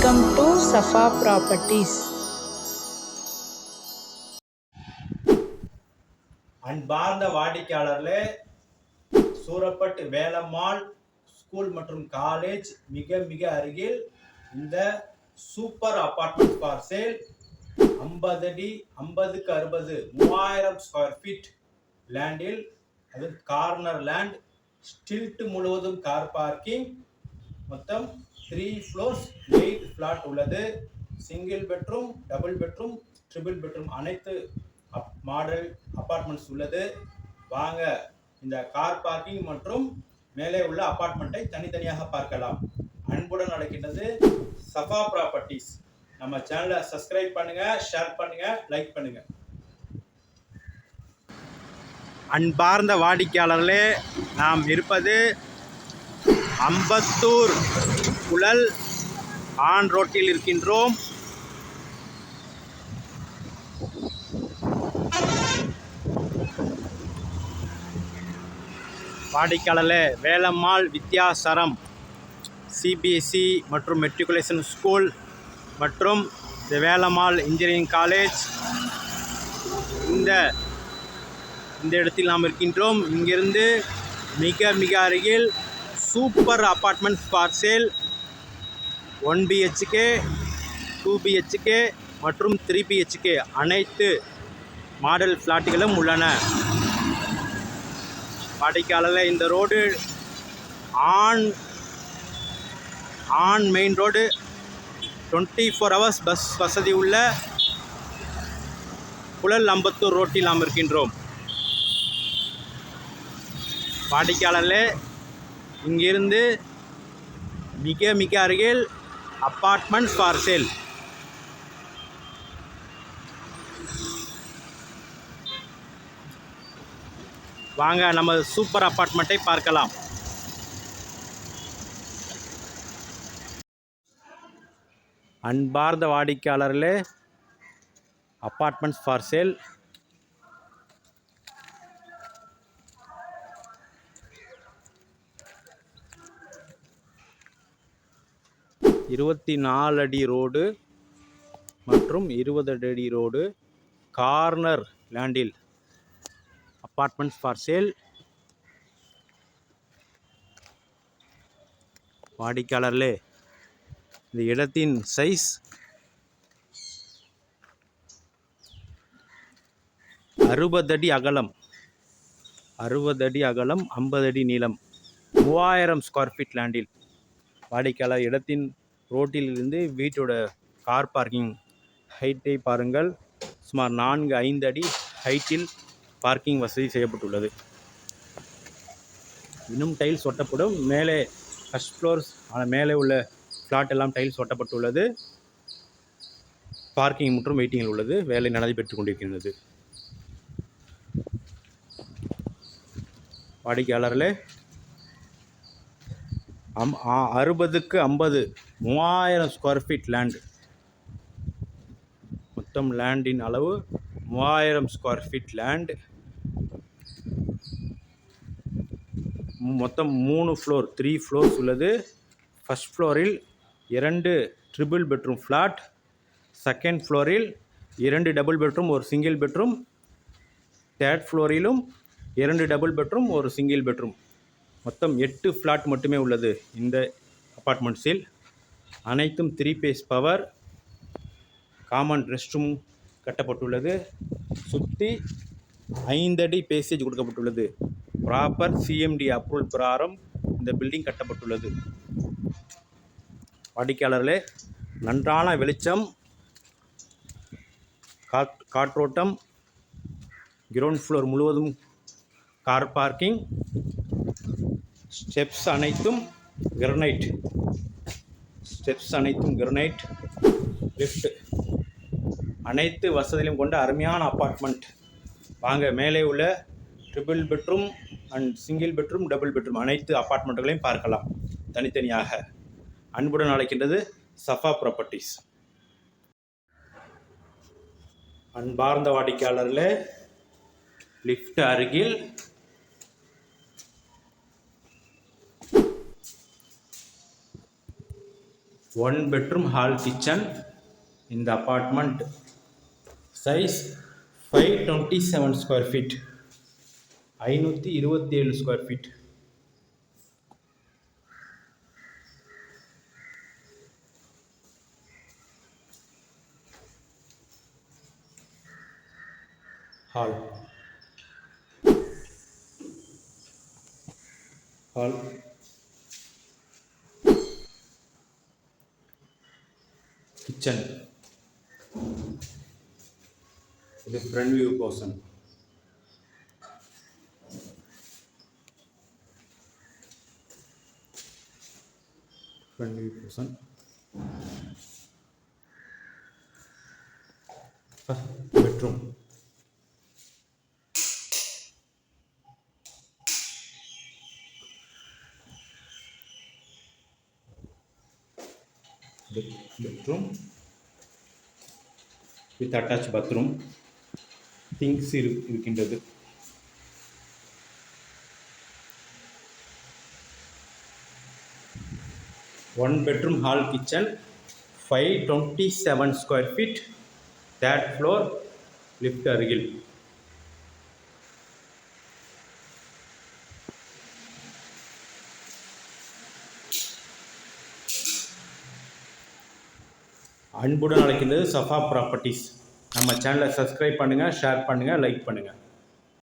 Welcome to Safa Properties. அன்பார்ந்த வாடிக்கையாளர்களே, Surapet Velammal school மற்றும் காலேஜ் மிக மிக அருகில் இந்த சூப்பர் அபார்ட்மெண்ட் ஃபார் சேல் 50 அடி 50க்கு 60 3000 ஸ்கொயர் ஃபீட் லேண்டில், அது கார்னர் லேண்ட், ஸ்டில்ட் முழுவதும் கார் பார்க்கிங், மொத்தம் 3 floors 8 பிளாட் உள்ளது. Single bedroom, double bedroom, triple bedroom அனைத்து மாடல் அபார்ட்மெண்ட்ஸ் உள்ளது. வாங்க இந்த கார் பார்க்கிங் மற்றும் மேலே உள்ள அபார்ட்மெண்ட்டை தனித்தனியாக பார்க்கலாம். அன்புடன் அழைக்கின்றது சஃபா ப்ராப்பர்ட்டிஸ். நம்ம சேனலை சப்ஸ்கிரைப் பண்ணுங்க, ஷேர் பண்ணுங்க, லைக் பண்ணுங்க. அன்பார்ந்த வாடிக்கையாளர்களே, நாம் இருப்பது அம்பத்தூர் புழல் ஆன் ரோட்டில் இருக்கின்றோம். வாடிக்கையாளர்களே, வேலம்மாள் வித்யாசரம் சிபிஎஸ்இ மற்றும் மெட்ரிகுலேஷன் ஸ்கூல் மற்றும் வேலம்மாள் இன்ஜினியரிங் காலேஜ், இந்த இடத்தில் நாம் இருக்கின்றோம். இங்கிருந்து மிக மிக அருகில் super apartments for sale 1 BHK 2 BHK மற்றும் 3 BHK அனைத்து மாடல் ஃப்ளாட்டுகளும் உள்ளன. வாடிக்கையாளர்களே, இந்த road on main road, 24 hours bus வசதி உள்ள புழல் அம்பத்தூர் ரோட்டில் நாம் இருக்கின்றோம். வாடிக்கையாளர்களே, இங்கிருந்து மிக மிக அருகில் அப்பார்ட்மெண்ட்ஸ் ஃபார் சேல். வாங்க நம்ம சூப்பர் அப்பார்ட்மெண்ட்டை பார்க்கலாம். அன்பார்ந்த வாடிக்கையாளர்களே, அப்பார்ட்மெண்ட்ஸ் ஃபார் சேல் இருபத்தி 4 அடி ரோடு மற்றும் 20 அடி ரோடு கார்னர் லேண்டில் அப்பார்ட்மெண்ட்ஸ் ஃபார் சேல். வாடிக்கையாளர்களே, இந்த இடத்தின் சைஸ் 60 அடி அகலம், 50 அடி நீளம், 3000 ஸ்கொயர் ஃபீட் லேண்டில். வாடிக்கையாளர், இடத்தின் ரோட்டில் இருந்து வீட்டோட கார் பார்க்கிங் ஹைட்டை பாருங்கள். சுமார் 4-5 அடி ஹைட்டில் பார்க்கிங் வசதி செய்யப்பட்டுள்ளது. இன்னும் டைல்ஸ் ஒட்டப்படும். மேலே ஃபர்ஸ்ட் ஃப்ளோர்ஸ் மேலே உள்ள ஃப்ளாட் எல்லாம் டைல்ஸ் ஒட்டப்பட்டுள்ளது. பார்க்கிங் மற்றும் வெயிட்டிங்கில் உள்ளது. வேலை நடைபெற்றுக் கொண்டிருக்கின்றது. வாடிக்கையாளர்களே, 60க்கு 50 3000 ஸ்கொயர் ஃபீட் லேண்டு. மொத்தம் லேண்டின் அளவு 3000 ஸ்கொயர் ஃபீட் லேண்டு. மொத்தம் 3 ஃப்ளோர் 3 ஃப்ளோர்ஸ் உள்ளது. ஃபர்ஸ்ட் ஃப்ளோரில் 2 ட்ரிபிள் பெட்ரூம் ஃப்ளாட், செகண்ட் ஃப்ளோரில் 2 டபுள் பெட்ரூம் ஒரு சிங்கிள் பெட்ரூம், தேர்ட் ஃப்ளோரிலும் 2 டபுள் பெட்ரூம் ஒரு சிங்கிள் பெட்ரூம். மொத்தம் 8 ஃப்ளாட் மட்டுமே உள்ளது இந்த அப்பார்ட்மெண்ட்ஸில். அனைத்தும் 3 phase power, common rest room கட்டப்பட்டுள்ளது. சுற்றி 5 அடி பேசேஜ் கொடுக்கப்பட்டுள்ளது. ப்ராப்பர் சிஎம்டி அப்ரூவல் பிரகாரம் இந்த பில்டிங் கட்டப்பட்டுள்ளது. வாடிக்கையாளர்களே, நன்றான வெளிச்சம், காற்றோட்டம், கிரவுண்ட் ஃப்ளோர் முழுவதும் கார் பார்க்கிங், ஸ்டெப்ஸ் அனைத்தும் கிரனைட், லிஃப்ட் அனைத்து வசதியும் கொண்ட அருமையான அப்பார்ட்மெண்ட். வாங்க மேலே உள்ள triple bedroom and single bedroom, double bedroom அனைத்து அப்பார்ட்மெண்ட்டுகளையும் பார்க்கலாம் தனித்தனியாக. அன்புடன் அழைக்கின்றது சஃபா ப்ராப்பர்ட்டிஸ். அன்பார்ந்த வாடிக்கையாளர்களே, லிஃப்ட் அருகில் 1 bedroom hall kitchen in the apartment. Size 527 square feet. 527 square feet. Hall. Kitchen. The front view portion. Front view portion. Bedroom. Bedroom with attached bathroom. Things இருக்கின்றது. 1 bedroom hall kitchen, 527 square feet, 3rd floor, lift அருகில். அன்புடன் அழைக்கின்றது Safa properties. நம்ம சேனலை subscribe பண்ணுங்கள், share பண்ணுங்கள், like பண்ணுங்கள்.